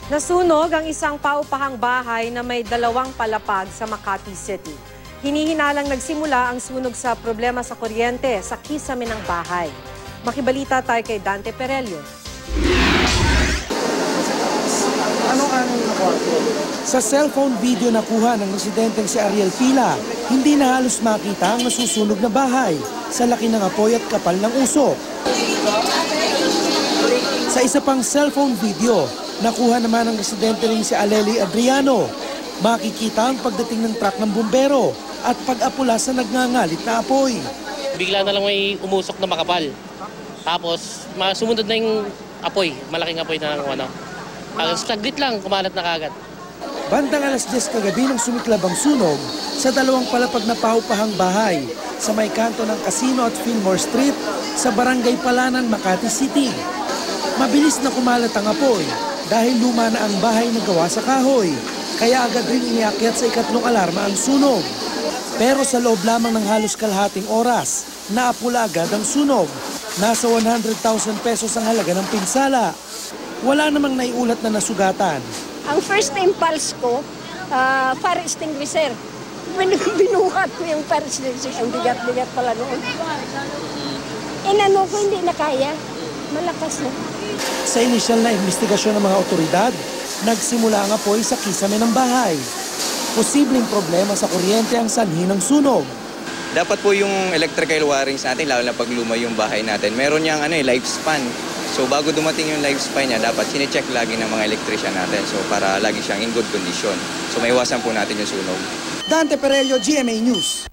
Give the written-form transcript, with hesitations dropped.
Nasunog ang isang paupahang bahay na may 2 palapag sa Makati City. Hinihinalang nagsimula ang sunog sa problema sa kuryente sa kisame ng bahay. Makibalita tayo kay Dante Perelio. Sa cellphone video na kuha ng residenteng si Ariel Pila, hindi na halos makita ang nasusunog na bahay sa laki ng apoy at kapal ng usok. Sa isa pang cellphone video, nakuha naman ng residente rin si Aleli Adriano. Makikita ang pagdating ng truck ng bumbero at pag-apula sa nagngangalit na apoy. Bigla na lang may umusok na makapal. Tapos sumunod na yung apoy, malaking apoy na ano. Saglit lang, kumalat na kagad. Bandang alas 10 kagabi nang sumiklab ang sunog sa 2 palapag na paupahang bahay sa may kanto ng Casino at Fillmore Street sa Barangay Palanan, Makati City. Mabilis na kumalat ang apoy dahil luma na ang bahay na gawa sa kahoy, kaya agad rin iniakyat sa ikatlong alarma ang sunog. Pero sa loob lamang ng halos kalahating oras, naapula agad ang sunog. Nasa 100,000 pesos ang halaga ng pinsala. Wala namang naiulat na nasugatan. Ang first impulse ko, fire extinguisher. Binuhat ko yung fire extinguisher. Ang bigat-bigat pala noon. Inano ko, hindi na kaya. Malakas na. Sa inisyal na investigasyon ng mga otoridad, nagsimula ang apoy sa kisame ng bahay. Posibleng problema sa kuryente ang sanhi ng sunog. Dapat po yung electrical wirings natin, lalo na pag luma yung bahay natin, meron niyang lifespan. So bago dumating yung lifespan niya, dapat sine-check lagi ng mga electrician natin. So para lagi siyang in good condition. So maiwasan po natin yung sunog. Dante Perelio, GMA News.